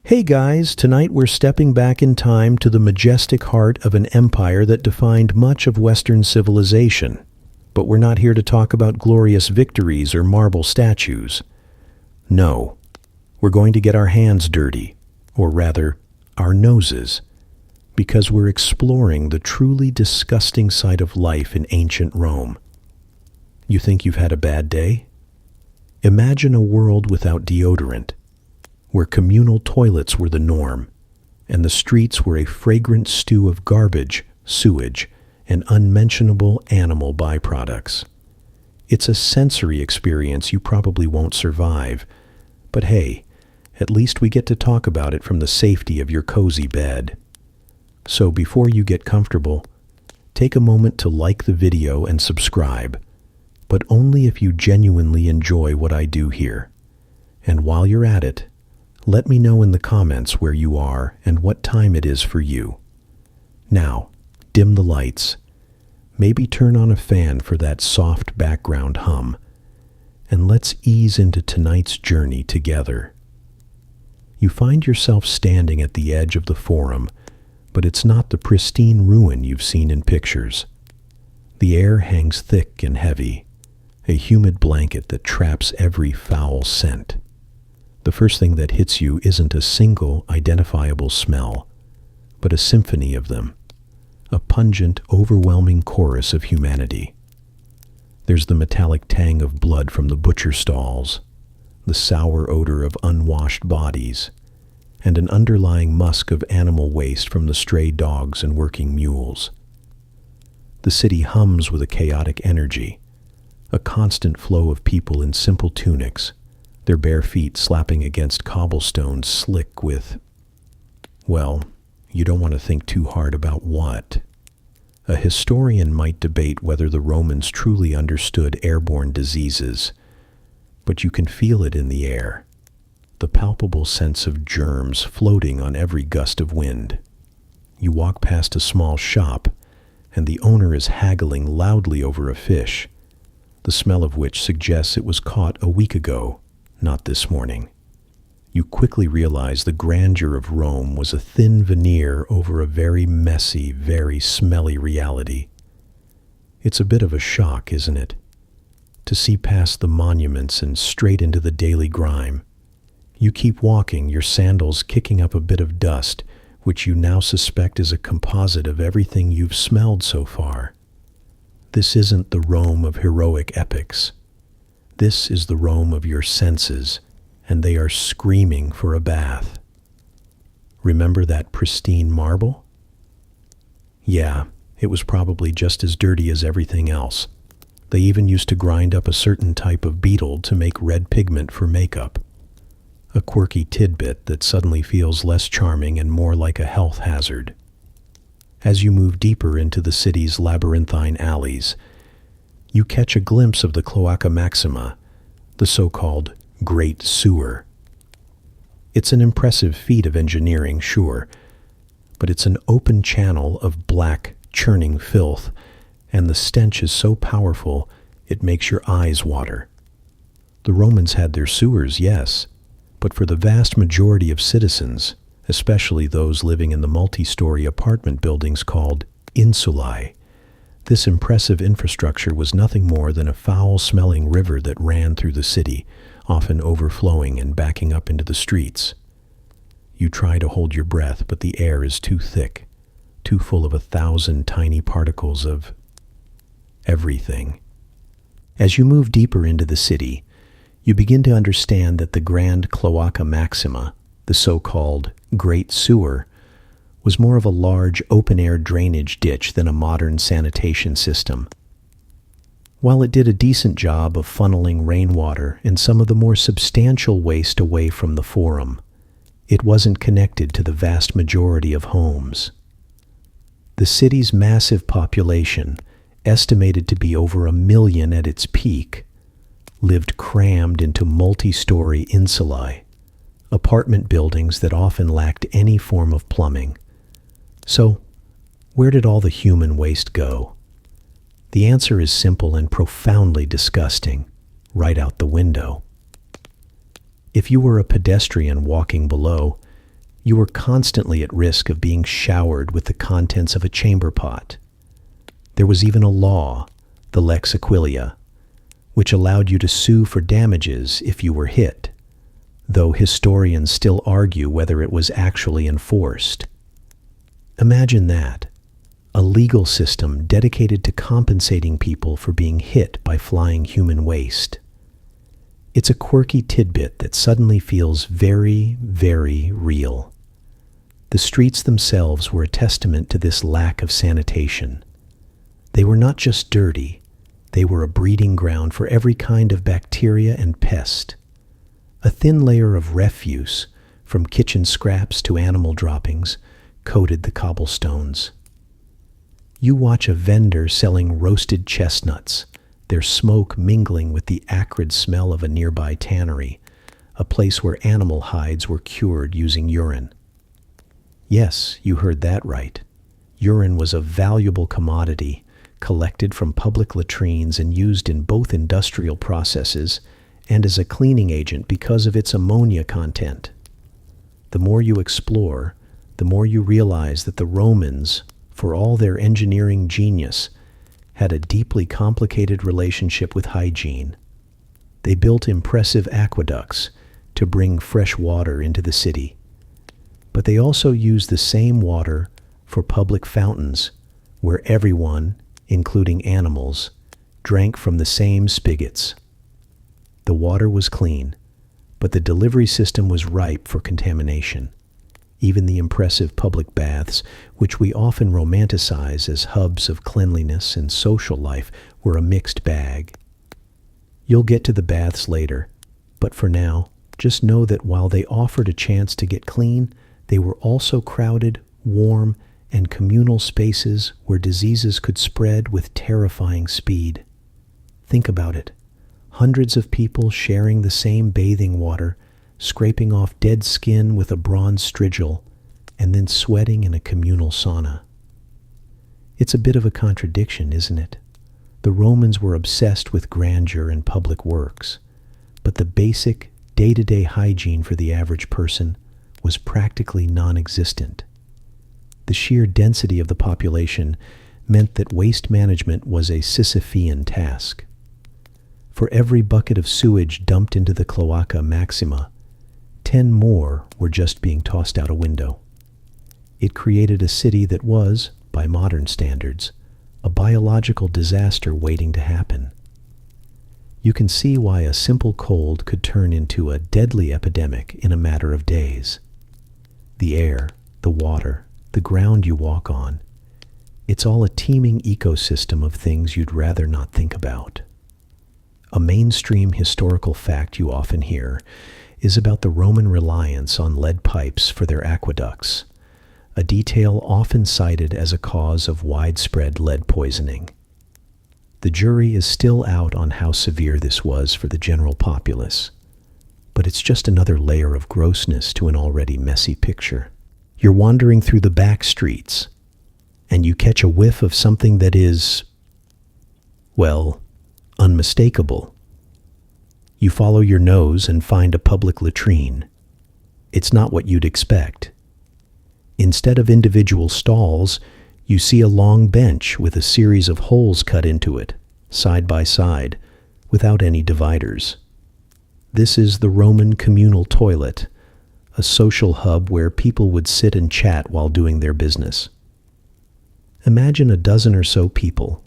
Hey guys, tonight we're stepping back in time to the majestic heart of an empire that defined much of Western civilization. But we're not here to talk about glorious victories or marble statues. No, we're going to get our hands dirty, or rather, our noses, because we're exploring the truly disgusting side of life in ancient Rome. You think you've had a bad day? Imagine a world without deodorant, where communal toilets were the norm, and the streets were a fragrant stew of garbage, sewage, and unmentionable animal byproducts. It's a sensory experience you probably won't survive, but hey, at least we get to talk about it from the safety of your cozy bed. So before you get comfortable, take a moment to like the video and subscribe, but only if you genuinely enjoy what I do here. And while you're at it, let me know in the comments where you are and what time it is for you. Now, dim the lights. Maybe turn on a fan for that soft background hum. And let's ease into tonight's journey together. You find yourself standing at the edge of the Forum, but it's not the pristine ruin you've seen in pictures. The air hangs thick and heavy, a humid blanket that traps every foul scent. The first thing that hits you isn't a single identifiable smell, but a symphony of them, a pungent, overwhelming chorus of humanity. There's the metallic tang of blood from the butcher stalls, the sour odor of unwashed bodies, and an underlying musk of animal waste from the stray dogs and working mules. The city hums with a chaotic energy, a constant flow of people in simple tunics, their bare feet slapping against cobblestones slick with, well, you don't want to think too hard about what. A historian might debate whether the Romans truly understood airborne diseases, but you can feel it in the air, the palpable sense of germs floating on every gust of wind. You walk past a small shop, and the owner is haggling loudly over a fish, the smell of which suggests it was caught a week ago, not this morning. You quickly realize the grandeur of Rome was a thin veneer over a very messy, very smelly reality. It's a bit of a shock, isn't it? To see past the monuments and straight into the daily grime. You keep walking, your sandals kicking up a bit of dust, which you now suspect is a composite of everything you've smelled so far. This isn't the Rome of heroic epics. This is the Rome of your senses, and they are screaming for a bath. Remember that pristine marble? Yeah, it was probably just as dirty as everything else. They even used to grind up a certain type of beetle to make red pigment for makeup. A quirky tidbit that suddenly feels less charming and more like a health hazard. As you move deeper into the city's labyrinthine alleys, you catch a glimpse of the Cloaca Maxima, the so-called Great Sewer. It's an impressive feat of engineering, sure, but it's an open channel of black, churning filth, and the stench is so powerful it makes your eyes water. The Romans had their sewers, yes, but for the vast majority of citizens, especially those living in the multi-story apartment buildings called insulae, this impressive infrastructure was nothing more than a foul-smelling river that ran through the city, often overflowing and backing up into the streets. You try to hold your breath, but the air is too thick, too full of 1,000 tiny particles of everything. As you move deeper into the city, you begin to understand that the Grand Cloaca Maxima, the so-called Great Sewer, was more of a large open-air drainage ditch than a modern sanitation system. While it did a decent job of funneling rainwater and some of the more substantial waste away from the Forum, it wasn't connected to the vast majority of homes. The city's massive population, estimated to be over 1 million at its peak, lived crammed into multi-story insulae, apartment buildings that often lacked any form of plumbing. So, where did all the human waste go? The answer is simple and profoundly disgusting, right out the window. If you were a pedestrian walking below, You were constantly at risk of being showered with the contents of a chamber pot. There was even a law, the Lex Aquilia, which allowed you to sue for damages if you were hit, though historians still argue whether it was actually enforced. Imagine that, a legal system dedicated to compensating people for being hit by flying human waste. It's a quirky tidbit that suddenly feels very, very real. The streets themselves were a testament to this lack of sanitation. They were not just dirty, they were a breeding ground for every kind of bacteria and pest. A thin layer of refuse, from kitchen scraps to animal droppings, coated the cobblestones. You watch a vendor selling roasted chestnuts, their smoke mingling with the acrid smell of a nearby tannery, a place where animal hides were cured using urine. Yes, you heard that right. Urine was a valuable commodity, collected from public latrines and used in both industrial processes and as a cleaning agent because of its ammonia content. The more you explore, the more you realize that the Romans, for all their engineering genius, had a deeply complicated relationship with hygiene. They built impressive aqueducts to bring fresh water into the city. But they also used the same water for public fountains, where everyone, including animals, drank from the same spigots. The water was clean, but the delivery system was ripe for contamination. Even the impressive public baths, which we often romanticize as hubs of cleanliness and social life, were a mixed bag. You'll get to the baths later, but for now, just know that while they offered a chance to get clean, they were also crowded, warm, and communal spaces where diseases could spread with terrifying speed. Think about it. Hundreds of people sharing the same bathing water, scraping off dead skin with a bronze strigil, and then sweating in a communal sauna. It's a bit of a contradiction, isn't it? The Romans were obsessed with grandeur and public works, but the basic, day-to-day hygiene for the average person was practically non-existent. The sheer density of the population meant that waste management was a Sisyphean task. For every bucket of sewage dumped into the Cloaca Maxima, 10 more were just being tossed out a window. It created a city that was, by modern standards, a biological disaster waiting to happen. You can see why a simple cold could turn into a deadly epidemic in a matter of days. The air, the water, the ground you walk on, it's all a teeming ecosystem of things you'd rather not think about. A mainstream historical fact you often hear is about the Roman reliance on lead pipes for their aqueducts, a detail often cited as a cause of widespread lead poisoning. The jury is still out on how severe this was for the general populace, but it's just another layer of grossness to an already messy picture. You're wandering through the back streets, and you catch a whiff of something that is, well, unmistakable. You follow your nose and find a public latrine. It's not what you'd expect. Instead of individual stalls, you see a long bench with a series of holes cut into it, side by side, without any dividers. This is the Roman communal toilet, a social hub where people would sit and chat while doing their business. Imagine a dozen or so people,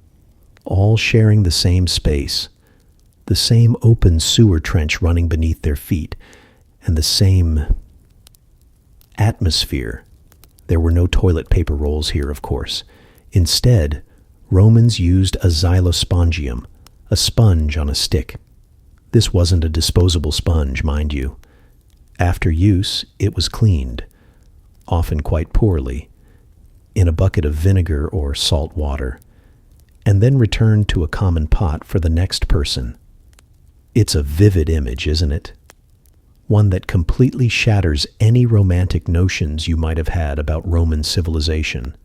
all sharing the same space, the same open sewer trench running beneath their feet, and the same atmosphere. There were no toilet paper rolls here, of course. Instead, Romans used a xylospongium, a sponge on a stick. This wasn't a disposable sponge, mind you. After use, it was cleaned, often quite poorly, in a bucket of vinegar or salt water, and then returned to a common pot for the next person. It's a vivid image, isn't it? One that completely shatters any romantic notions you might have had about Roman civilization.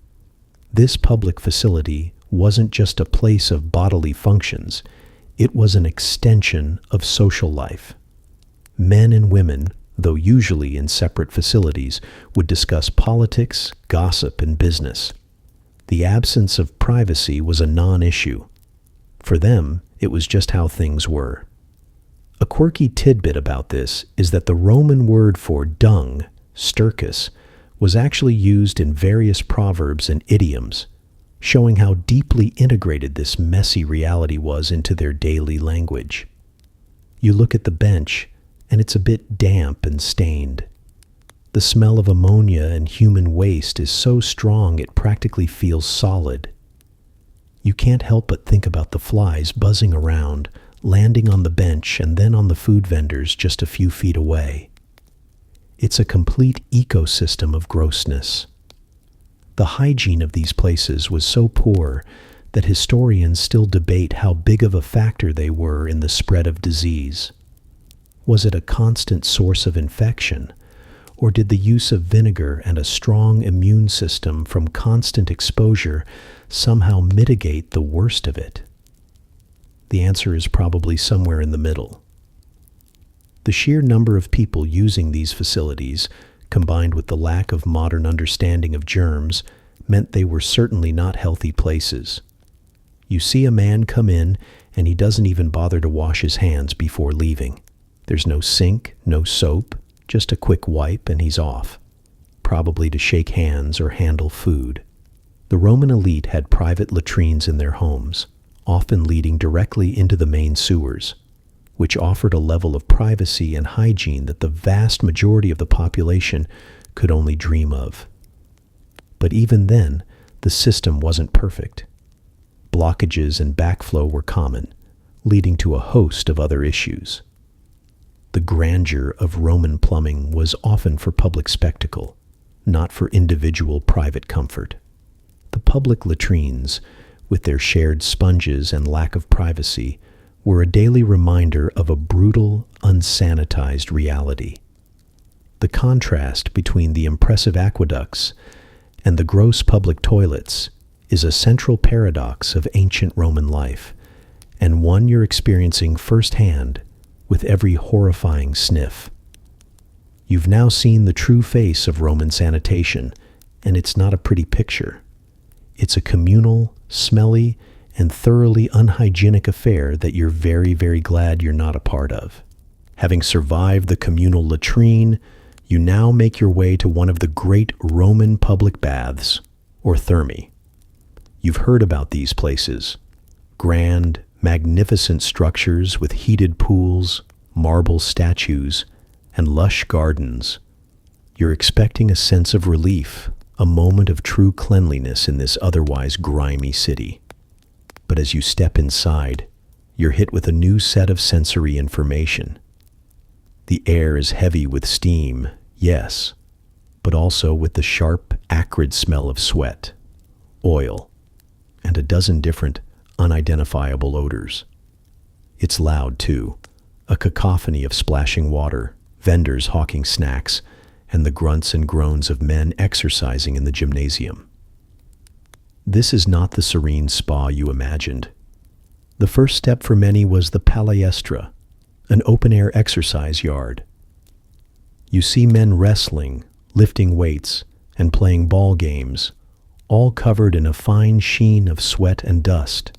This public facility wasn't just a place of bodily functions, it was an extension of social life. Men and women though usually in separate facilities, would discuss politics, gossip, and business. The absence of privacy was a non-issue. For them, it was just how things were. A quirky tidbit about this is that the Roman word for dung, stercus, was actually used in various proverbs and idioms, showing how deeply integrated this messy reality was into their daily language. You look at the bench, and it's a bit damp and stained. The smell of ammonia and human waste is so strong it practically feels solid. You can't help but think about the flies buzzing around, landing on the bench and then on the food vendors just a few feet away. It's a complete ecosystem of grossness. The hygiene of these places was so poor that historians still debate how big of a factor they were in the spread of disease. Was it a constant source of infection, or did the use of vinegar and a strong immune system from constant exposure somehow mitigate the worst of it? The answer is probably somewhere in the middle. The sheer number of people using these facilities, combined with the lack of modern understanding of germs, meant they were certainly not healthy places. You see a man come in, and he doesn't even bother to wash his hands before leaving. There's no sink, no soap, just a quick wipe and he's off, probably to shake hands or handle food. The Roman elite had private latrines in their homes, often leading directly into the main sewers, which offered a level of privacy and hygiene that the vast majority of the population could only dream of. But even then, the system wasn't perfect. Blockages and backflow were common, leading to a host of other issues. The grandeur of Roman plumbing was often for public spectacle, not for individual private comfort. The public latrines, with their shared sponges and lack of privacy, were a daily reminder of a brutal, unsanitized reality. The contrast between the impressive aqueducts and the gross public toilets is a central paradox of ancient Roman life, and one you're experiencing firsthand with every horrifying sniff. You've now seen the true face of Roman sanitation, and it's not a pretty picture. It's a communal, smelly, and thoroughly unhygienic affair that you're very, very glad you're not a part of. Having survived the communal latrine, you now make your way to one of the great Roman public baths, or thermae. You've heard about these places. Grand, magnificent structures with heated pools, marble statues, and lush gardens. You're expecting a sense of relief, a moment of true cleanliness in this otherwise grimy city. But as you step inside, you're hit with a new set of sensory information. The air is heavy with steam, yes, but also with the sharp, acrid smell of sweat, oil, and a dozen different unidentifiable odors. It's loud, too, a cacophony of splashing water, vendors hawking snacks, and the grunts and groans of men exercising in the gymnasium. This is not the serene spa you imagined. The first step for many was the palestra, an open-air exercise yard. You see men wrestling, lifting weights, and playing ball games, all covered in a fine sheen of sweat and dust.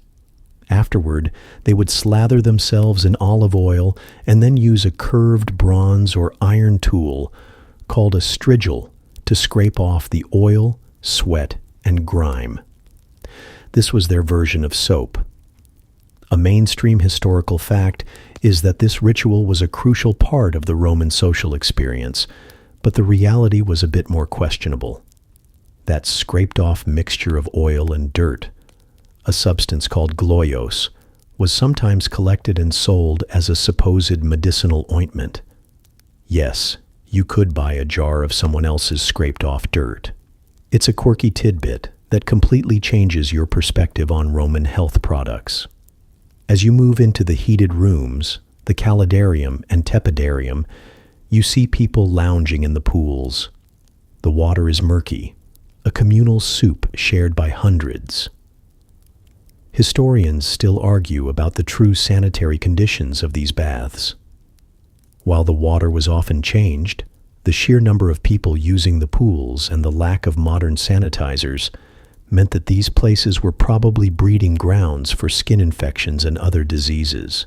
Afterward, they would slather themselves in olive oil and then use a curved bronze or iron tool called a strigil to scrape off the oil, sweat, and grime. This was their version of soap. A mainstream historical fact is that this ritual was a crucial part of the Roman social experience, but the reality was a bit more questionable. That scraped-off mixture of oil and dirt, a substance called gloios, was sometimes collected and sold as a supposed medicinal ointment. Yes, you could buy a jar of someone else's scraped-off dirt. It's a quirky tidbit that completely changes your perspective on Roman health products. As you move into the heated rooms, the calidarium and tepidarium, you see people lounging in the pools. The water is murky, a communal soup shared by hundreds. Historians still argue about the true sanitary conditions of these baths. While the water was often changed, the sheer number of people using the pools and the lack of modern sanitizers meant that these places were probably breeding grounds for skin infections and other diseases.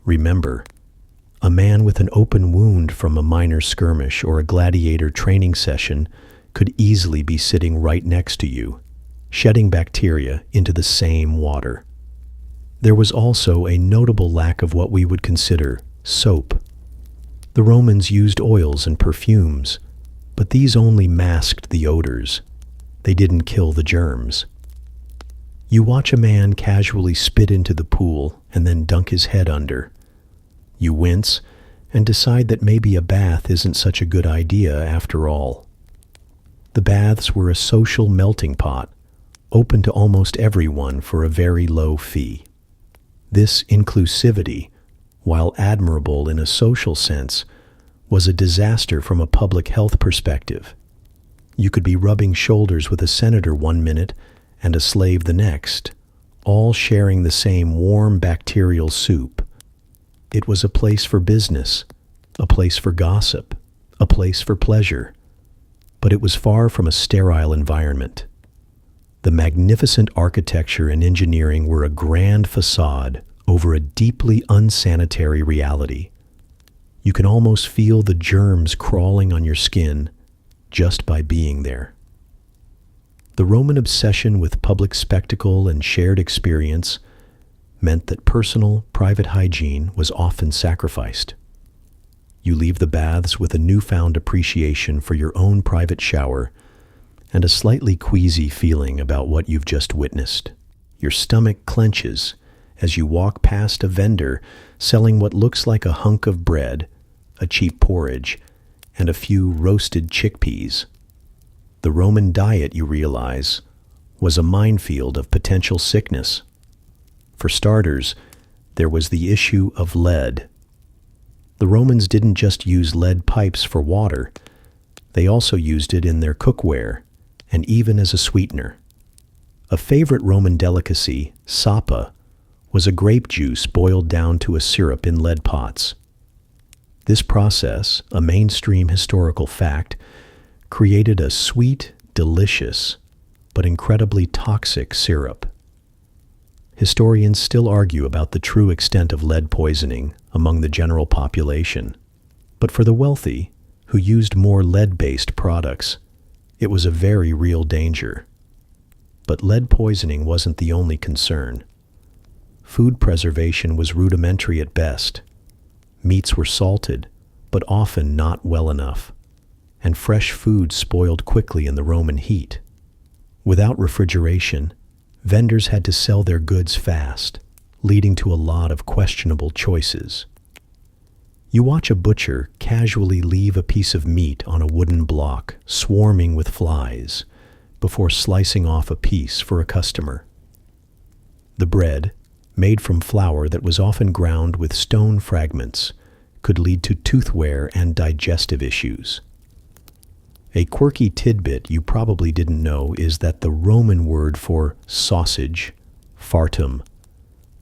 Remember, a man with an open wound from a minor skirmish or a gladiator training session could easily be sitting right next to you, shedding bacteria into the same water. There was also a notable lack of what we would consider soap. The Romans used oils and perfumes, but these only masked the odors. They didn't kill the germs. You watch a man casually spit into the pool and then dunk his head under. You wince and decide that maybe a bath isn't such a good idea after all. The baths were a social melting pot, open to almost everyone for a very low fee. This inclusivity, while admirable in a social sense, was a disaster from a public health perspective. You could be rubbing shoulders with a senator one minute and a slave the next, all sharing the same warm bacterial soup. It was a place for business, a place for gossip, a place for pleasure, but it was far from a sterile environment. The magnificent architecture and engineering were a grand facade over a deeply unsanitary reality. You can almost feel the germs crawling on your skin just by being there. The Roman obsession with public spectacle and shared experience meant that personal, private hygiene was often sacrificed. You leave the baths with a newfound appreciation for your own private shower and a slightly queasy feeling about what you've just witnessed. Your stomach clenches as you walk past a vendor selling what looks like a hunk of bread, a cheap porridge, and a few roasted chickpeas. The Roman diet, you realize, was a minefield of potential sickness. For starters, there was the issue of lead. The Romans didn't just use lead pipes for water, they also used it in their cookware and even as a sweetener. A favorite Roman delicacy, sapa, was a grape juice boiled down to a syrup in lead pots. This process, a mainstream historical fact, created a sweet, delicious, but incredibly toxic syrup. Historians still argue about the true extent of lead poisoning among the general population, but for the wealthy, who used more lead-based products, it was a very real danger. But lead poisoning wasn't the only concern. Food preservation was rudimentary at best. Meats were salted, but often not well enough, and fresh food spoiled quickly in the Roman heat. Without refrigeration, vendors had to sell their goods fast, leading to a lot of questionable choices. You watch a butcher casually leave a piece of meat on a wooden block, swarming with flies, before slicing off a piece for a customer. The bread, made from flour that was often ground with stone fragments, could lead to tooth wear and digestive issues. A quirky tidbit you probably didn't know is that the Roman word for sausage, fartum,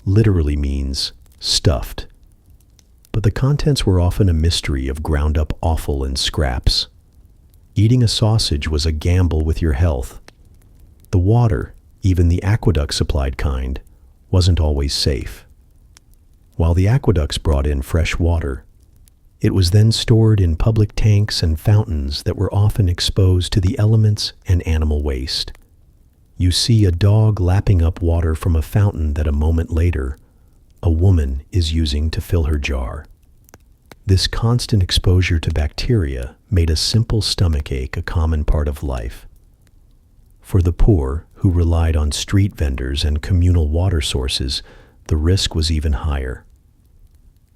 literally means stuffed. But the contents were often a mystery of ground-up offal and scraps. Eating a sausage was a gamble with your health. The water, even the aqueduct-supplied kind, wasn't always safe. While the aqueducts brought in fresh water, it was then stored in public tanks and fountains that were often exposed to the elements and animal waste. You see a dog lapping up water from a fountain that a moment later, a woman is using to fill her jar. This constant exposure to bacteria made a simple stomachache a common part of life. For the poor, who relied on street vendors and communal water sources, the risk was even higher.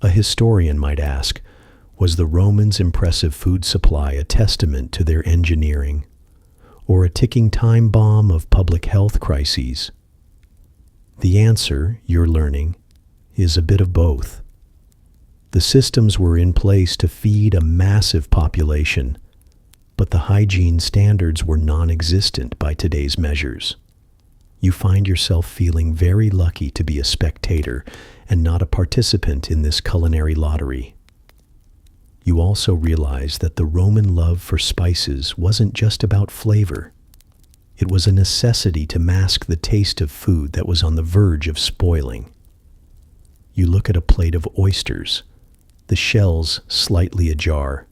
A historian might ask, was the Romans' impressive food supply a testament to their engineering, or a ticking time bomb of public health crises? The answer, you're learning, is a bit of both. The systems were in place to feed a massive population, but the hygiene standards were non-existent by today's measures. You find yourself feeling very lucky to be a spectator and not a participant in this culinary lottery. You also realize that the Roman love for spices wasn't just about flavor. It was a necessity to mask the taste of food that was on the verge of spoiling. You look at a plate of oysters, the shells slightly ajar,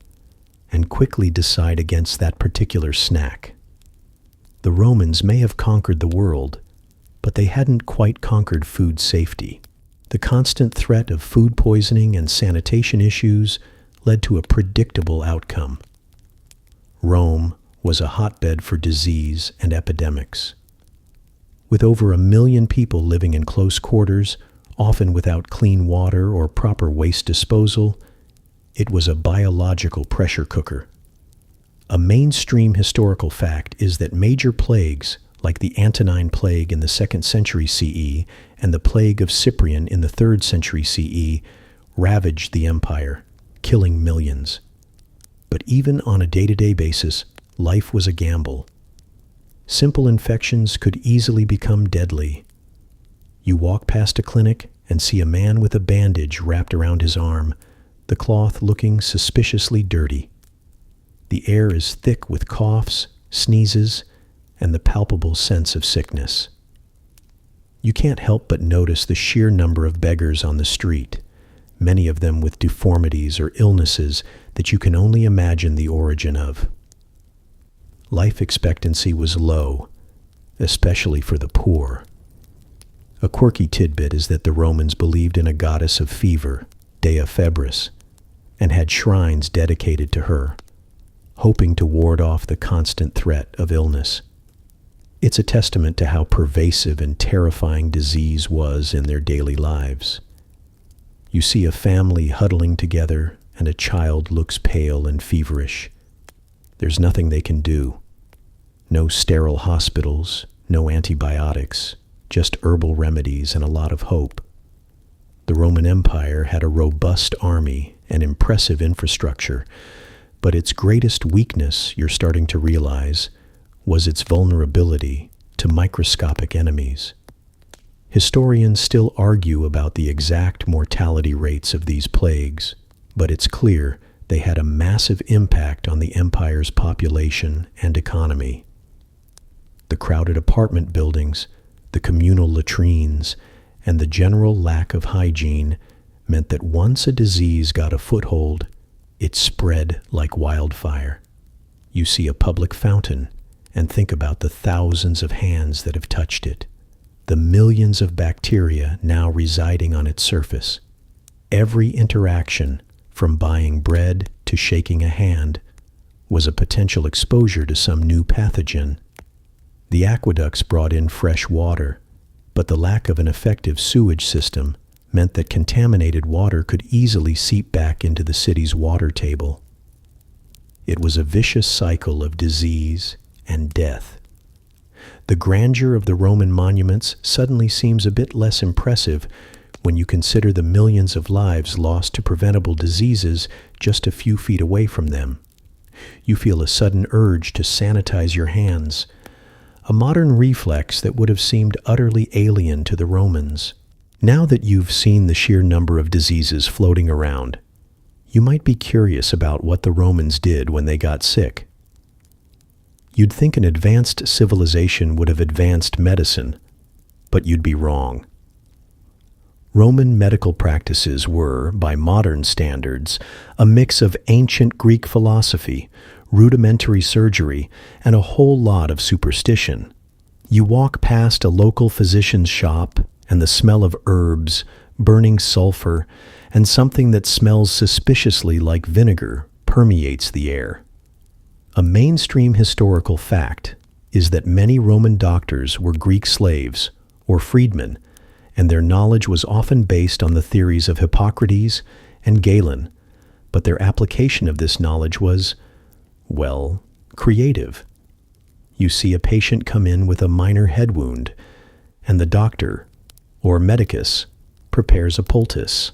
and quickly decide against that particular snack. The Romans may have conquered the world, but they hadn't quite conquered food safety. The constant threat of food poisoning and sanitation issues led to a predictable outcome. Rome was a hotbed for disease and epidemics. With over 1 million people living in close quarters, often without clean water or proper waste disposal, it was a biological pressure cooker. A mainstream historical fact is that major plagues, like the Antonine Plague in the 2nd century CE and the Plague of Cyprian in the 3rd century CE, ravaged the empire, killing millions. But even on a day-to-day basis, life was a gamble. Simple infections could easily become deadly. You walk past a clinic and see a man with a bandage wrapped around his arm, the cloth looking suspiciously dirty. The air is thick with coughs, sneezes, and the palpable sense of sickness. You can't help but notice the sheer number of beggars on the street, many of them with deformities or illnesses that you can only imagine the origin of. Life expectancy was low, especially for the poor. A quirky tidbit is that the Romans believed in a goddess of fever, Dea Febris, and had shrines dedicated to her, hoping to ward off the constant threat of illness. It's a testament to how pervasive and terrifying disease was in their daily lives. You see a family huddling together, and a child looks pale and feverish. There's nothing they can do. No sterile hospitals, no antibiotics, just herbal remedies and a lot of hope. The Roman Empire had a robust army and impressive infrastructure, but its greatest weakness, you're starting to realize, was its vulnerability to microscopic enemies. Historians still argue about the exact mortality rates of these plagues, but it's clear they had a massive impact on the empire's population and economy. The crowded apartment buildings, the communal latrines, and the general lack of hygiene meant that once a disease got a foothold, it spread like wildfire. You see a public fountain and think about the thousands of hands that have touched it, the millions of bacteria now residing on its surface. Every interaction, from buying bread to shaking a hand, was a potential exposure to some new pathogen. The aqueducts brought in fresh water, but the lack of an effective sewage system meant that contaminated water could easily seep back into the city's water table. It was a vicious cycle of disease and death. The grandeur of the Roman monuments suddenly seems a bit less impressive when you consider the millions of lives lost to preventable diseases just a few feet away from them. You feel a sudden urge to sanitize your hands, a modern reflex that would have seemed utterly alien to the Romans. Now that you've seen the sheer number of diseases floating around, you might be curious about what the Romans did when they got sick. You'd think an advanced civilization would have advanced medicine, but you'd be wrong. Roman medical practices were, by modern standards, a mix of ancient Greek philosophy, rudimentary surgery, and a whole lot of superstition. You walk past a local physician's shop, and the smell of herbs, burning sulfur, and something that smells suspiciously like vinegar permeates the air. A mainstream historical fact is that many Roman doctors were Greek slaves or freedmen, and their knowledge was often based on the theories of Hippocrates and Galen, but their application of this knowledge was, well, creative. You see a patient come in with a minor head wound, and the doctor, or medicus, prepares a poultice.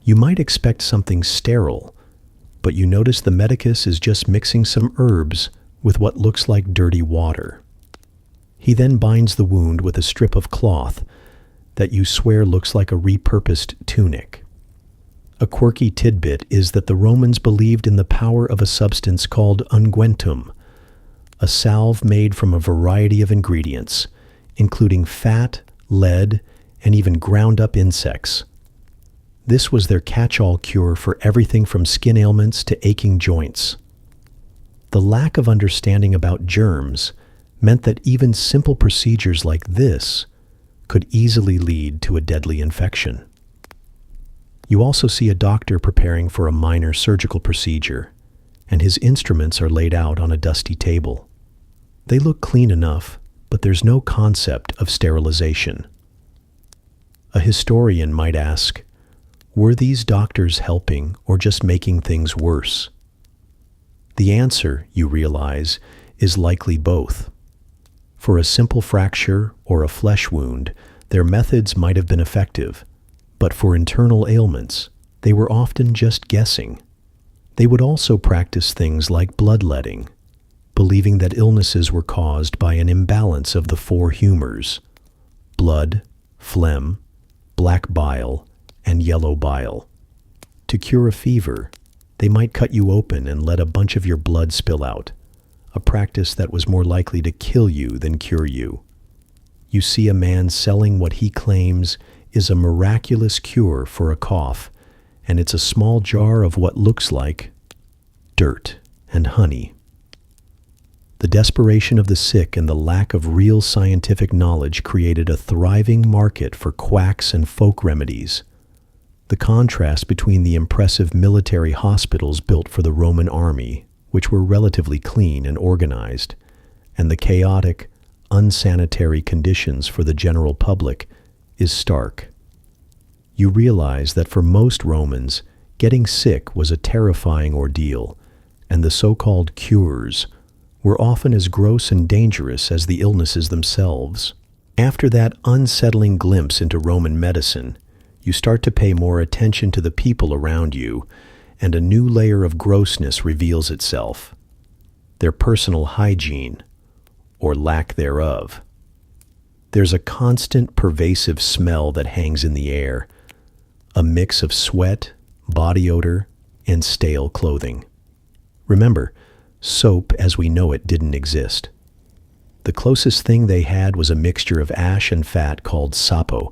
You might expect something sterile, but you notice the medicus is just mixing some herbs with what looks like dirty water. He then binds the wound with a strip of cloth that you swear looks like a repurposed tunic. A quirky tidbit is that the Romans believed in the power of a substance called unguentum, a salve made from a variety of ingredients, including fat, lead, and even ground-up insects. This was their catch-all cure for everything from skin ailments to aching joints. The lack of understanding about germs meant that even simple procedures like this could easily lead to a deadly infection. You also see a doctor preparing for a minor surgical procedure, and his instruments are laid out on a dusty table. They look clean enough, but there's no concept of sterilization. A historian might ask, were these doctors helping or just making things worse? The answer, you realize, is likely both. For a simple fracture or a flesh wound, their methods might have been effective, but for internal ailments, they were often just guessing. They would also practice things like bloodletting, believing that illnesses were caused by an imbalance of the four humors: blood, phlegm, black bile, and yellow bile. To cure a fever, they might cut you open and let a bunch of your blood spill out, a practice that was more likely to kill you than cure you. You see a man selling what he claims is a miraculous cure for a cough, and it's a small jar of what looks like dirt and honey. The desperation of the sick and the lack of real scientific knowledge created a thriving market for quacks and folk remedies. The contrast between the impressive military hospitals built for the Roman army, which were relatively clean and organized, and the chaotic, unsanitary conditions for the general public is stark. You realize that for most Romans, getting sick was a terrifying ordeal, and the so-called cures were often as gross and dangerous as the illnesses themselves. After that unsettling glimpse into Roman medicine, you start to pay more attention to the people around you, and a new layer of grossness reveals itself: their personal hygiene, or lack thereof. There's a constant, pervasive smell that hangs in the air, a mix of sweat, body odor, and stale clothing. Remember, soap as we know it didn't exist. The closest thing they had was a mixture of ash and fat called sapo,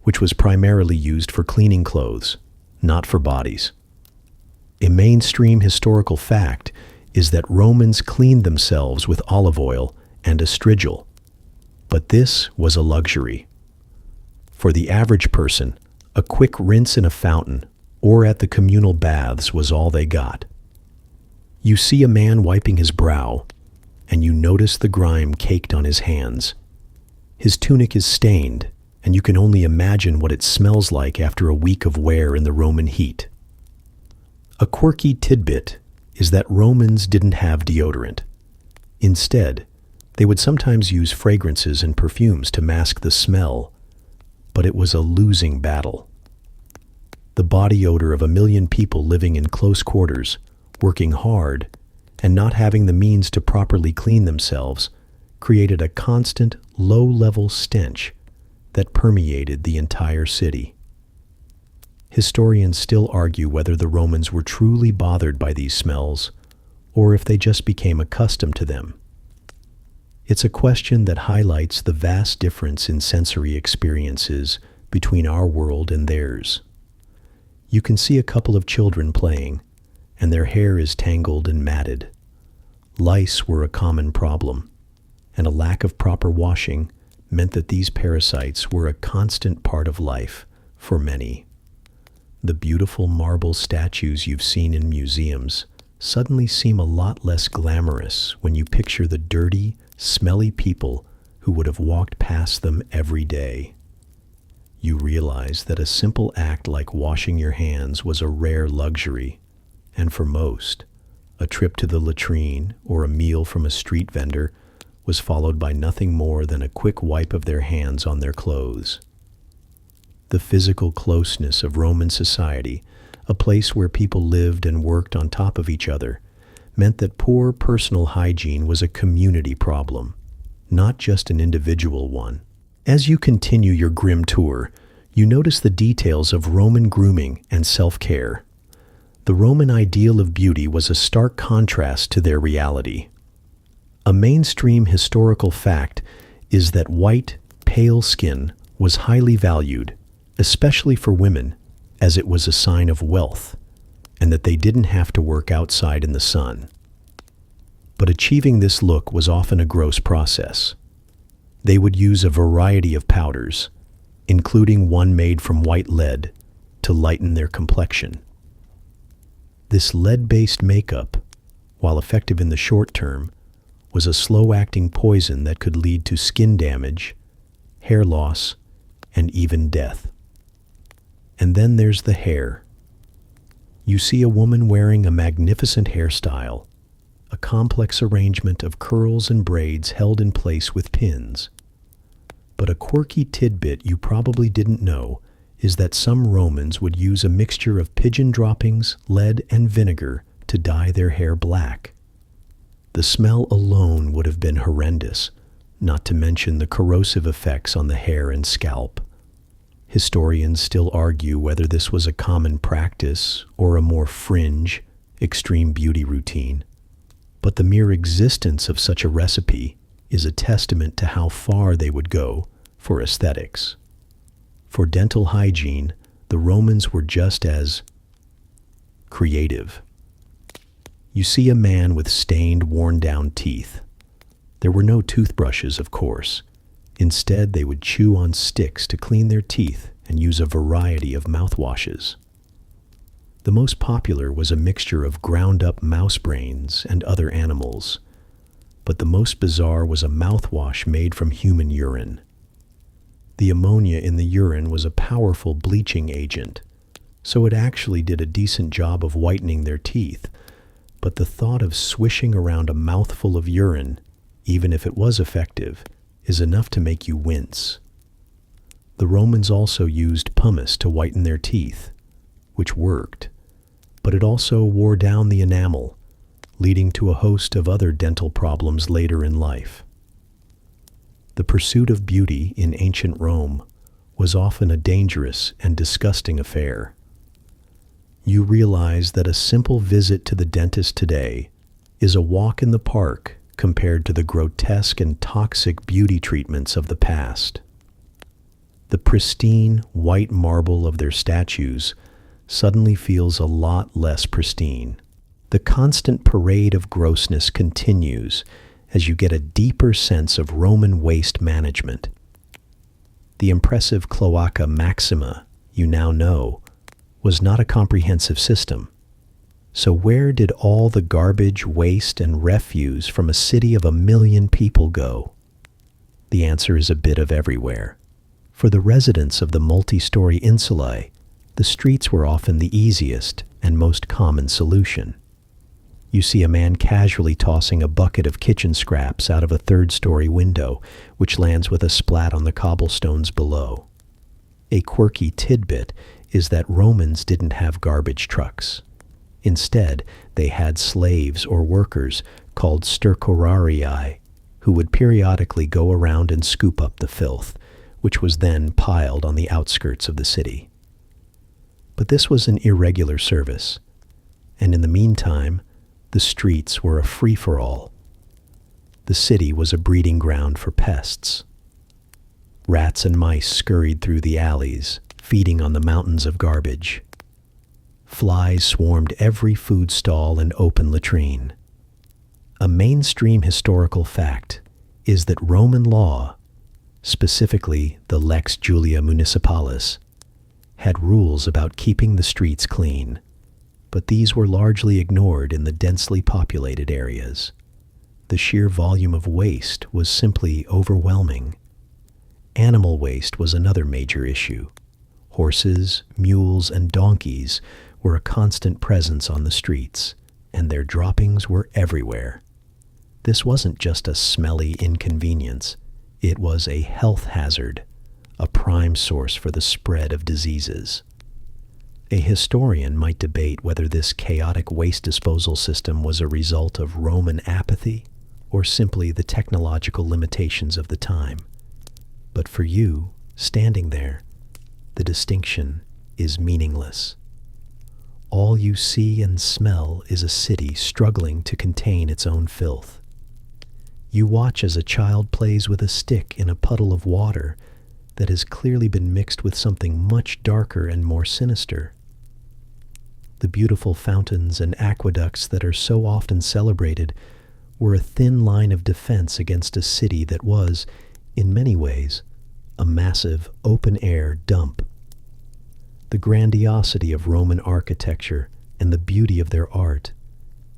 which was primarily used for cleaning clothes, not for bodies. A mainstream historical fact is that Romans cleaned themselves with olive oil and estrigil, but this was a luxury. For the average person, a quick rinse in a fountain or at the communal baths was all they got. You see a man wiping his brow, and you notice the grime caked on his hands. His tunic is stained, and you can only imagine what it smells like after a week of wear in the Roman heat. A quirky tidbit is that Romans didn't have deodorant. Instead, they would sometimes use fragrances and perfumes to mask the smell, but it was a losing battle. The body odor of a million people living in close quarters, working hard, and not having the means to properly clean themselves created a constant, low-level stench that permeated the entire city. Historians still argue whether the Romans were truly bothered by these smells, or if they just became accustomed to them. It's a question that highlights the vast difference in sensory experiences between our world and theirs. You can see a couple of children playing, and their hair is tangled and matted. Lice were a common problem, and a lack of proper washing meant that these parasites were a constant part of life for many. The beautiful marble statues you've seen in museums suddenly seem a lot less glamorous when you picture the dirty, smelly people who would have walked past them every day. You realize that a simple act like washing your hands was a rare luxury, and for most, a trip to the latrine or a meal from a street vendor was followed by nothing more than a quick wipe of their hands on their clothes. The physical closeness of Roman society, a place where people lived and worked on top of each other, meant that poor personal hygiene was a community problem, not just an individual one. As you continue your grim tour, You notice the details of Roman grooming and self-care. The Roman ideal of beauty was a stark contrast to their reality. A mainstream historical fact is that white, pale skin was highly valued, especially for women, as it was a sign of wealth, and that they didn't have to work outside in the sun. But achieving this look was often a gross process. They would use a variety of powders, including one made from white lead, to lighten their complexion. This lead-based makeup, while effective in the short term, was a slow-acting poison that could lead to skin damage, hair loss, and even death. And then there's the hair. You see a woman wearing a magnificent hairstyle, a complex arrangement of curls and braids held in place with pins. But a quirky tidbit you probably didn't know is that some Romans would use a mixture of pigeon droppings, lead, and vinegar to dye their hair black. The smell alone would have been horrendous, not to mention the corrosive effects on the hair and scalp. Historians still argue whether this was a common practice or a more fringe, extreme beauty routine. But the mere existence of such a recipe is a testament to how far they would go for aesthetics. For dental hygiene, the Romans were just as creative. You see a man with stained, worn-down teeth. There were no toothbrushes, of course. Instead, they would chew on sticks to clean their teeth and use a variety of mouthwashes. The most popular was a mixture of ground-up mouse brains and other animals, but the most bizarre was a mouthwash made from human urine. The ammonia in the urine was a powerful bleaching agent, so it actually did a decent job of whitening their teeth, but the thought of swishing around a mouthful of urine, even if it was effective, is enough to make you wince. The Romans also used pumice to whiten their teeth, which worked, but it also wore down the enamel, leading to a host of other dental problems later in life. The pursuit of beauty in ancient Rome was often a dangerous and disgusting affair. You realize that a simple visit to the dentist today is a walk in the park compared to the grotesque and toxic beauty treatments of the past. The pristine white marble of their statues suddenly feels a lot less pristine. The constant parade of grossness continues as you get a deeper sense of Roman waste management. The impressive Cloaca Maxima, you now know, was not a comprehensive system. So where did all the garbage, waste, and refuse from a city of 1 million people go? The answer is a bit of everywhere. For the residents of the multi-story insulae, the streets were often the easiest and most common solution. You see a man casually tossing a bucket of kitchen scraps out of a third-story window, which lands with a splat on the cobblestones below. A quirky tidbit is that Romans didn't have garbage trucks. Instead, they had slaves or workers called stercorarii, who would periodically go around and scoop up the filth, which was then piled on the outskirts of the city. But this was an irregular service, and in the meantime, the streets were a free-for-all. The city was a breeding ground for pests. Rats and mice scurried through the alleys, feeding on the mountains of garbage. Flies swarmed every food stall and open latrine. A mainstream historical fact is that Roman law, specifically the Lex Julia Municipalis, had rules about keeping the streets clean, but these were largely ignored in the densely populated areas. The sheer volume of waste was simply overwhelming. Animal waste was another major issue. Horses, mules, and donkeys were a constant presence on the streets, and their droppings were everywhere. This wasn't just a smelly inconvenience, it was a health hazard, a prime source for the spread of diseases. A historian might debate whether this chaotic waste disposal system was a result of Roman apathy or simply the technological limitations of the time. But for you, standing there, the distinction is meaningless. All you see and smell is a city struggling to contain its own filth. You watch as a child plays with a stick in a puddle of water that has clearly been mixed with something much darker and more sinister. The beautiful fountains and aqueducts that are so often celebrated were a thin line of defense against a city that was, in many ways, a massive open-air dump. The grandiosity of Roman architecture and the beauty of their art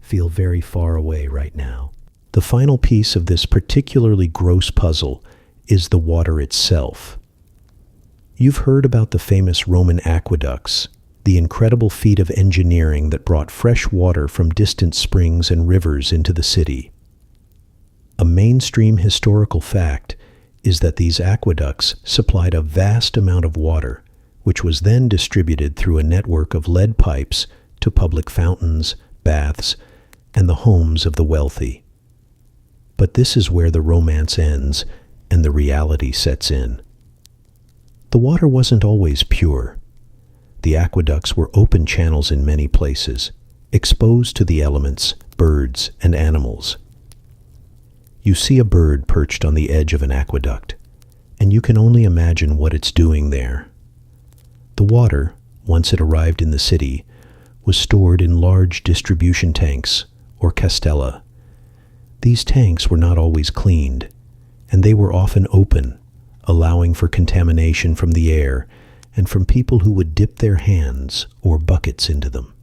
feel very far away right now. The final piece of this particularly gross puzzle is the water itself. You've heard about the famous Roman aqueducts, the incredible feat of engineering that brought fresh water from distant springs and rivers into the city. A mainstream historical fact is that these aqueducts supplied a vast amount of water, which was then distributed through a network of lead pipes to public fountains, baths, and the homes of the wealthy. But this is where the romance ends and the reality sets in. The water wasn't always pure. The aqueducts were open channels in many places, exposed to the elements, birds, and animals. You see a bird perched on the edge of an aqueduct, and you can only imagine what it's doing there. The water, once it arrived in the city, was stored in large distribution tanks, or castella. These tanks were not always cleaned, and they were often open, allowing for contamination from the air and from people who would dip their hands or buckets into them.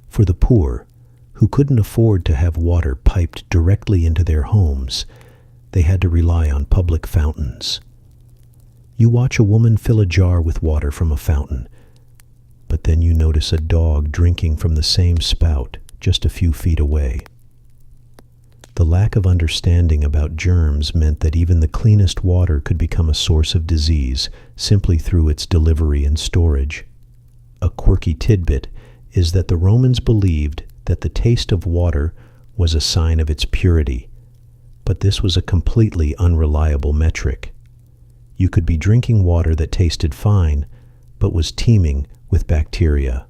For the poor, who couldn't afford to have water piped directly into their homes, they had to rely on public fountains. You watch a woman fill a jar with water from a fountain, but then you notice a dog drinking from the same spout just a few feet away. The lack of understanding about germs meant that even the cleanest water could become a source of disease simply through its delivery and storage. A quirky tidbit is that the Romans believed that the taste of water was a sign of its purity, but this was a completely unreliable metric. You could be drinking water that tasted fine, but was teeming with bacteria.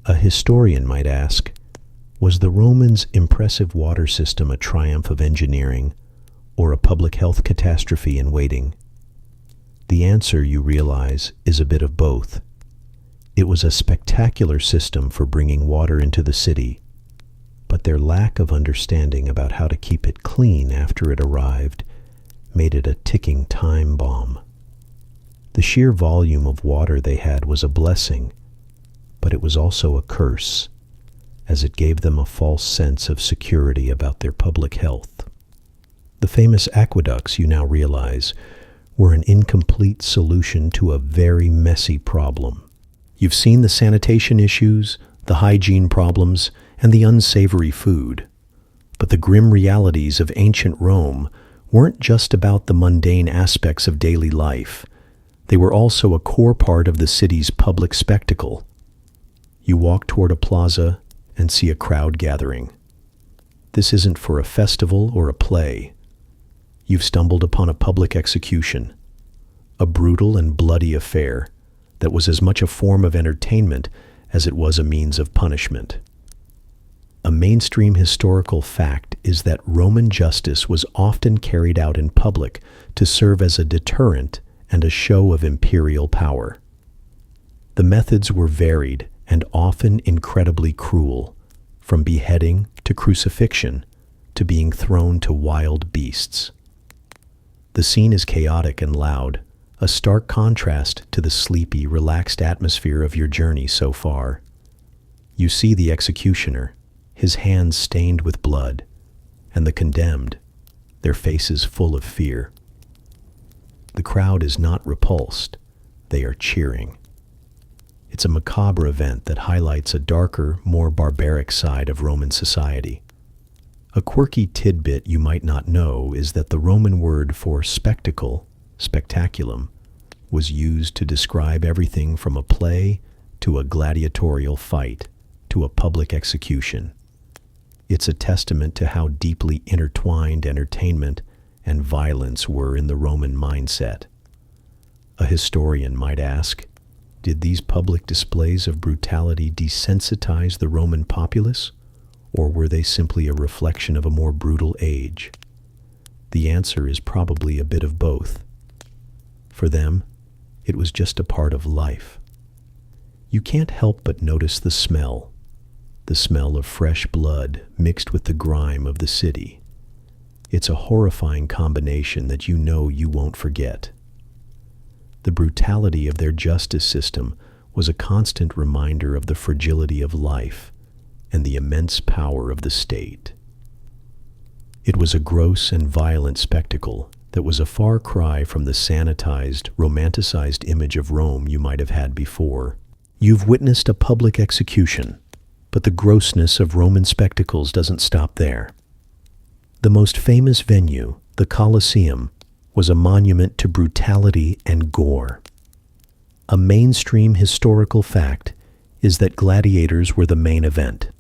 A historian might ask, was the Romans' impressive water system a triumph of engineering, or a public health catastrophe in waiting? The answer, you realize, is a bit of both. It was a spectacular system for bringing water into the city, but their lack of understanding about how to keep it clean after it arrived made it a ticking time bomb. The sheer volume of water they had was a blessing, but it was also a curse, as it gave them a false sense of security about their public health. The famous aqueducts, you now realize, were an incomplete solution to a very messy problem. You've seen the sanitation issues, the hygiene problems, and the unsavory food. But the grim realities of ancient Rome weren't just about the mundane aspects of daily life. They were also a core part of the city's public spectacle. You walk toward a plaza and see a crowd gathering. This isn't for a festival or a play. You've stumbled upon a public execution, a brutal and bloody affair that was as much a form of entertainment as it was a means of punishment. A mainstream historical fact is that Roman justice was often carried out in public to serve as a deterrent and a show of imperial power. The methods were varied and often incredibly cruel, from beheading to crucifixion to being thrown to wild beasts. The scene is chaotic and loud, a stark contrast to the sleepy, relaxed atmosphere of your journey so far. You see the executioner, his hands stained with blood, and the condemned, their faces full of fear. The crowd is not repulsed, they are cheering. It's a macabre event that highlights a darker, more barbaric side of Roman society. A quirky tidbit you might not know is that the Roman word for spectacle, spectaculum, was used to describe everything from a play to a gladiatorial fight to a public execution. It's a testament to how deeply intertwined entertainment and violence were in the Roman mindset. A historian might ask, did these public displays of brutality desensitize the Roman populace, or were they simply a reflection of a more brutal age? The answer is probably a bit of both. For them, it was just a part of life. You can't help but notice the smell of fresh blood mixed with the grime of the city. It's a horrifying combination that you know you won't forget. The brutality of their justice system was a constant reminder of the fragility of life and the immense power of the state. It was a gross and violent spectacle that was a far cry from the sanitized, romanticized image of Rome you might have had before. You've witnessed a public execution, but the grossness of Roman spectacles doesn't stop there. The most famous venue, the Colosseum, was a monument to brutality and gore. A mainstream historical fact is that gladiators were the main event,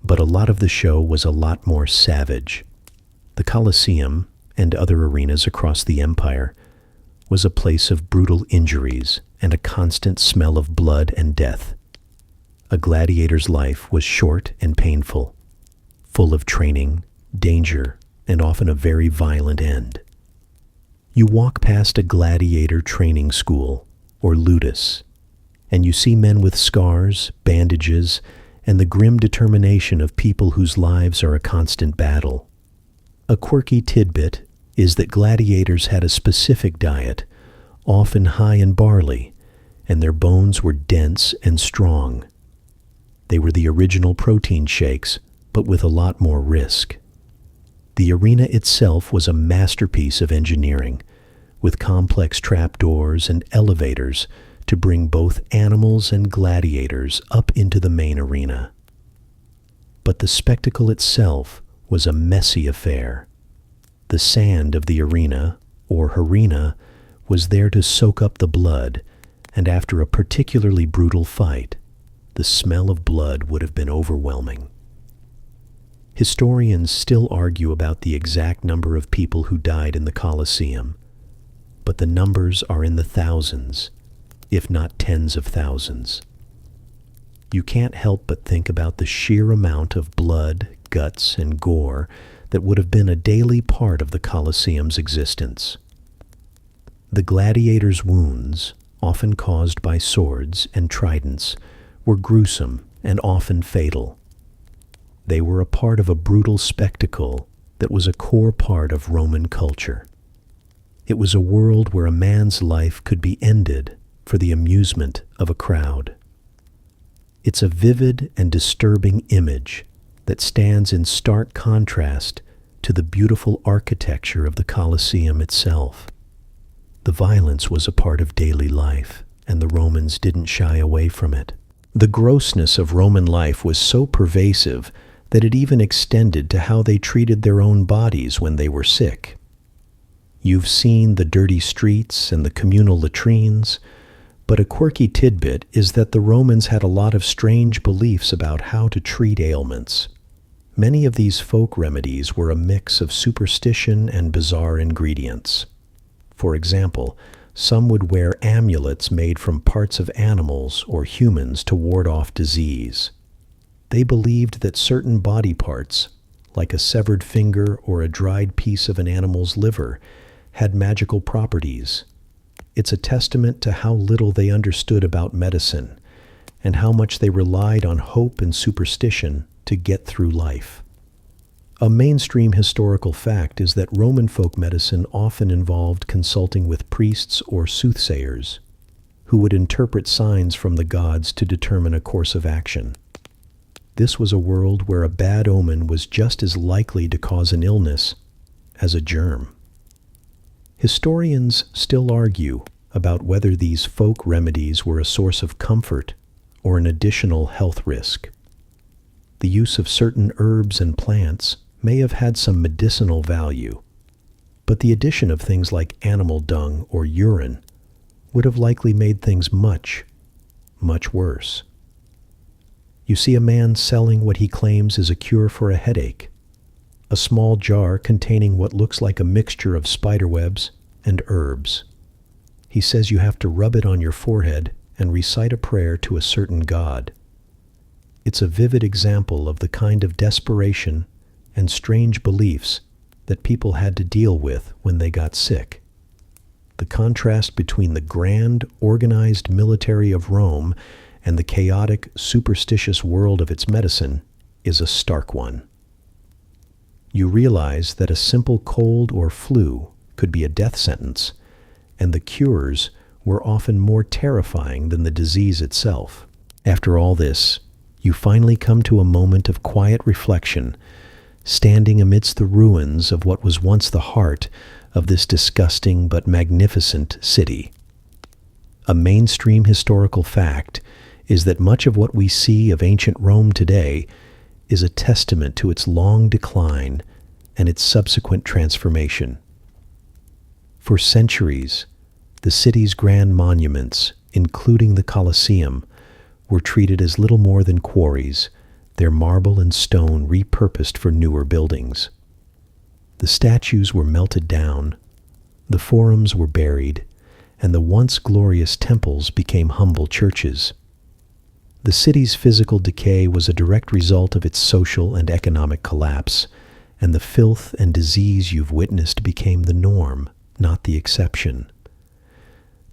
but a lot of the show was a lot more savage. The Colosseum, and other arenas across the empire, was a place of brutal injuries and a constant smell of blood and death. A gladiator's life was short and painful, full of training, danger, and often a very violent end. You walk past a gladiator training school, or ludus, and you see men with scars, bandages, and the grim determination of people whose lives are a constant battle. A quirky tidbit is that gladiators had a specific diet, often high in barley, and their bones were dense and strong. They were the original protein shakes, but with a lot more risk. The arena itself was a masterpiece of engineering, with complex trapdoors and elevators to bring both animals and gladiators up into the main arena. But the spectacle itself was a messy affair. The sand of the arena, or arena, was there to soak up the blood, and after a particularly brutal fight, the smell of blood would have been overwhelming. Historians still argue about the exact number of people who died in the Colosseum, but the numbers are in the thousands, if not tens of thousands. You can't help but think about the sheer amount of blood, guts, and gore that would have been a daily part of the Colosseum's existence. The gladiators' wounds, often caused by swords and tridents, were gruesome and often fatal. They were a part of a brutal spectacle that was a core part of Roman culture. It was a world where a man's life could be ended for the amusement of a crowd. It's a vivid and disturbing image that stands in stark contrast to the beautiful architecture of the Colosseum itself. The violence was a part of daily life, and the Romans didn't shy away from it. The grossness of Roman life was so pervasive that it even extended to how they treated their own bodies when they were sick. You've seen the dirty streets and the communal latrines, but a quirky tidbit is that the Romans had a lot of strange beliefs about how to treat ailments. Many of these folk remedies were a mix of superstition and bizarre ingredients. For example, some would wear amulets made from parts of animals or humans to ward off disease. They believed that certain body parts, like a severed finger or a dried piece of an animal's liver, had magical properties. It's a testament to how little they understood about medicine and how much they relied on hope and superstition to get through life. A mainstream historical fact is that Roman folk medicine often involved consulting with priests or soothsayers, who would interpret signs from the gods to determine a course of action. This was a world where a bad omen was just as likely to cause an illness as a germ. Historians still argue about whether these folk remedies were a source of comfort or an additional health risk. The use of certain herbs and plants may have had some medicinal value, but the addition of things like animal dung or urine would have likely made things much, much worse. You see a man selling what he claims is a cure for a headache, a small jar containing what looks like a mixture of spiderwebs and herbs. He says you have to rub it on your forehead and recite a prayer to a certain god. It's a vivid example of the kind of desperation and strange beliefs that people had to deal with when they got sick. The contrast between the grand, organized military of Rome and the chaotic, superstitious world of its medicine is a stark one. You realize that a simple cold or flu could be a death sentence, and the cures were often more terrifying than the disease itself. After all this, you finally come to a moment of quiet reflection, standing amidst the ruins of what was once the heart of this disgusting but magnificent city. A mainstream historical fact is that much of what we see of ancient Rome today is a testament to its long decline and its subsequent transformation. For centuries, the city's grand monuments, including the Colosseum, were treated as little more than quarries, their marble and stone repurposed for newer buildings. The statues were melted down, the forums were buried, and the once glorious temples became humble churches. The city's physical decay was a direct result of its social and economic collapse, and the filth and disease you've witnessed became the norm, not the exception.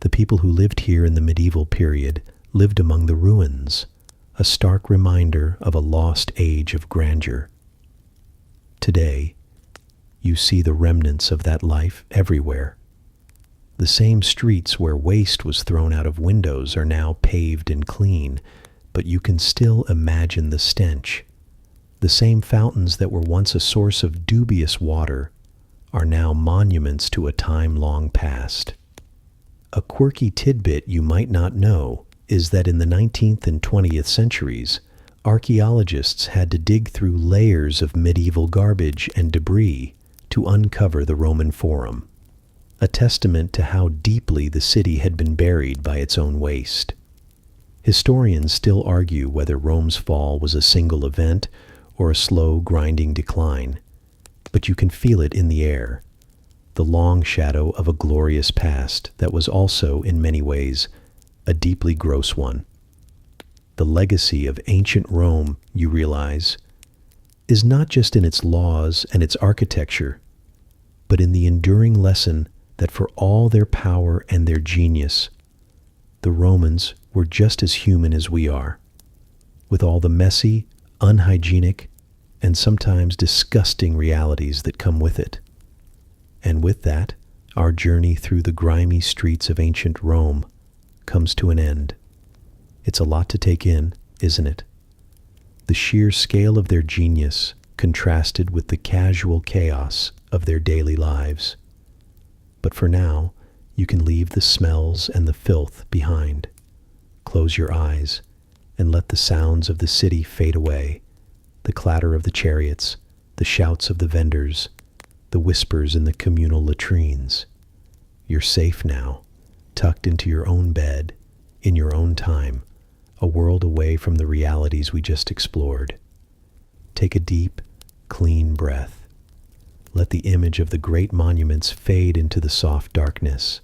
The people who lived here in the medieval period lived among the ruins, a stark reminder of a lost age of grandeur. Today, you see the remnants of that life everywhere. The same streets where waste was thrown out of windows are now paved and clean, but you can still imagine the stench. The same fountains that were once a source of dubious water are now monuments to a time long past. A quirky tidbit you might not know is that in the 19th and 20th centuries, archaeologists had to dig through layers of medieval garbage and debris to uncover the Roman Forum, a testament to how deeply the city had been buried by its own waste. Historians still argue whether Rome's fall was a single event or a slow, grinding decline, but you can feel it in the air, the long shadow of a glorious past that was also, in many ways, a deeply gross one. The legacy of ancient Rome, you realize, is not just in its laws and its architecture, but in the enduring lesson that for all their power and their genius, the Romans were just as human as we are, with all the messy, unhygienic, and sometimes disgusting realities that come with it. And with that, our journey through the grimy streets of ancient Rome comes to an end. It's a lot to take in, isn't it? The sheer scale of their genius contrasted with the casual chaos of their daily lives. But for now, you can leave the smells and the filth behind. Close your eyes and let the sounds of the city fade away. The clatter of the chariots, the shouts of the vendors, the whispers in the communal latrines. You're safe now, tucked into your own bed, in your own time, a world away from the realities we just explored. Take a deep, clean breath. Let the image of the great monuments fade into the soft darkness.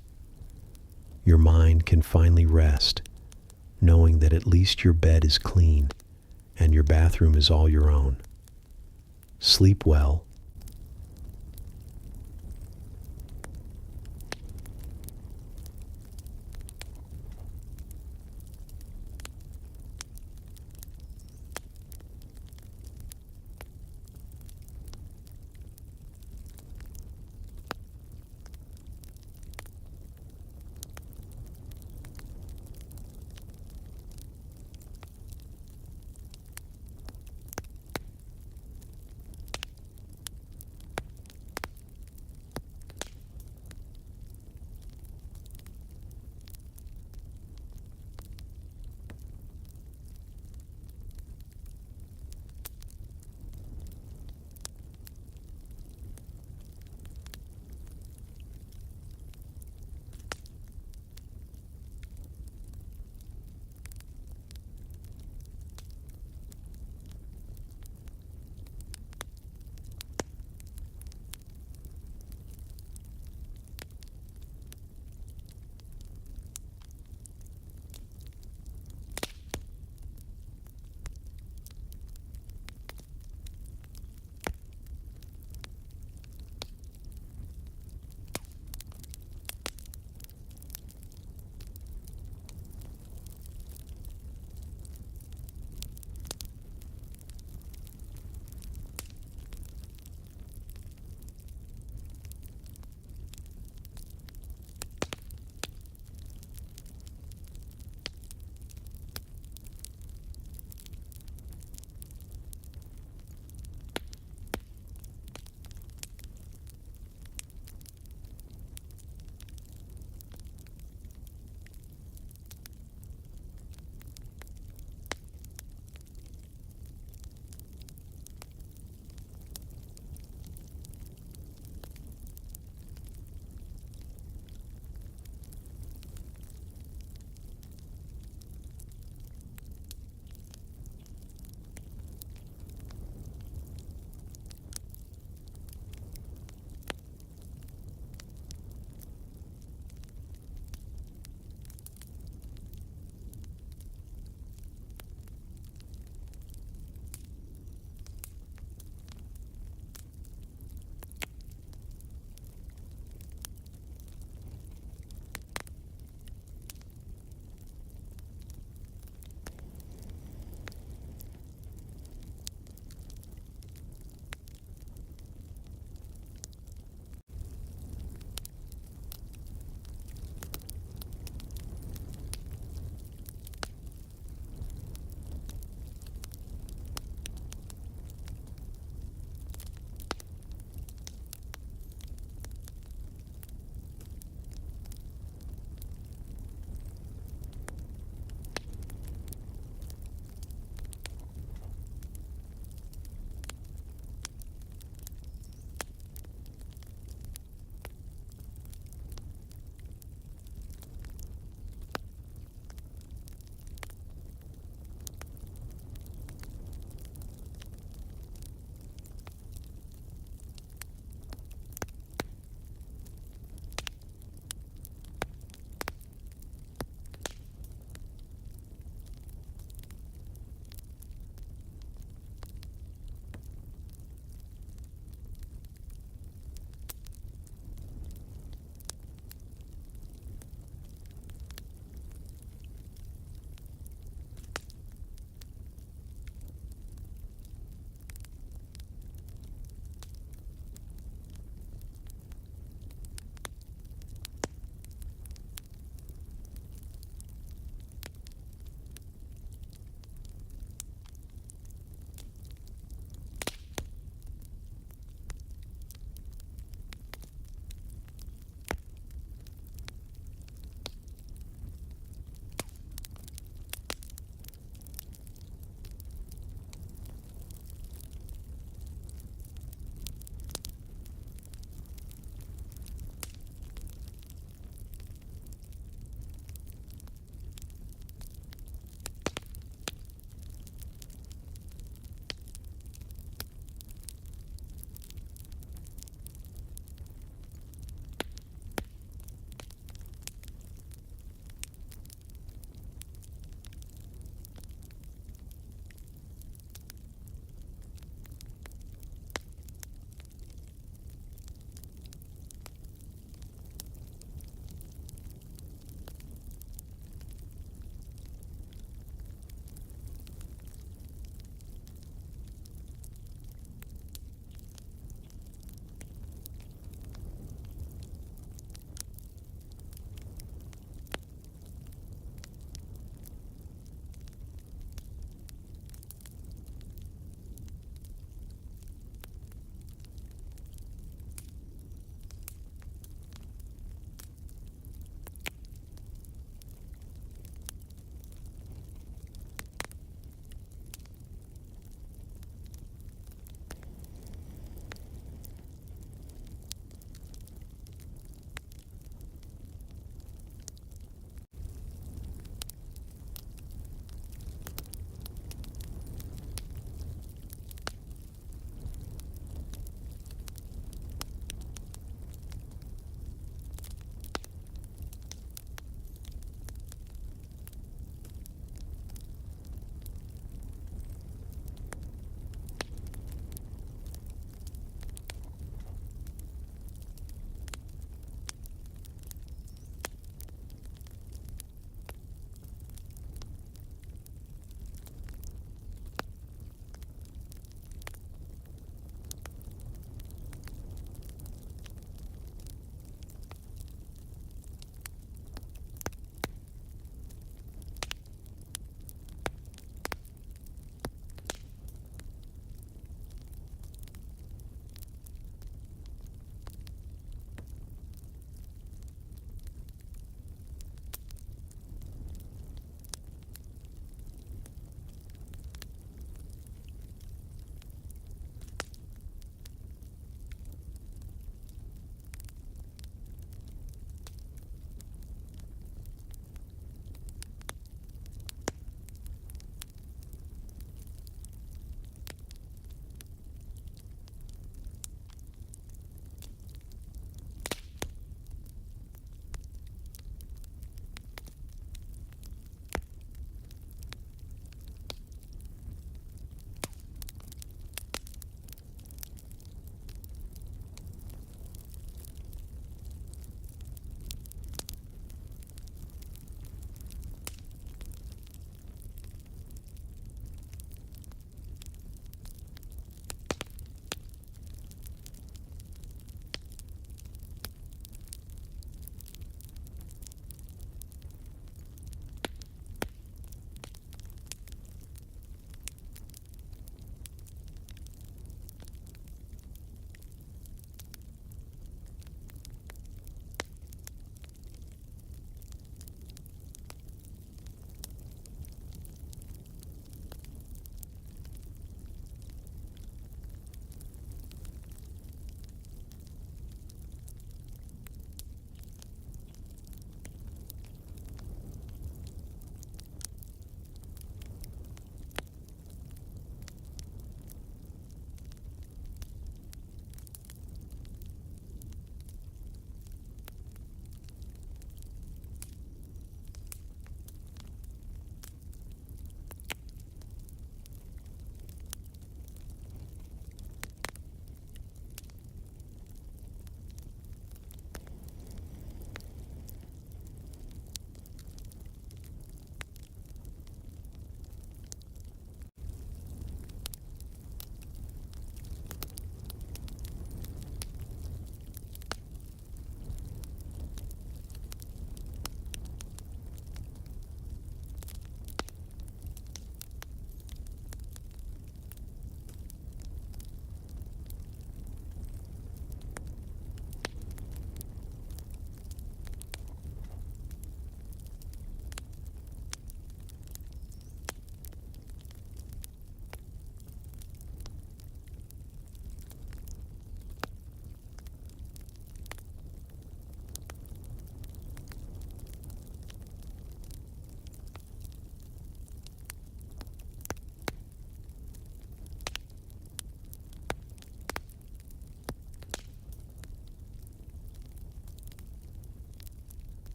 Your mind can finally rest, knowing that at least your bed is clean and your bathroom is all your own. Sleep well,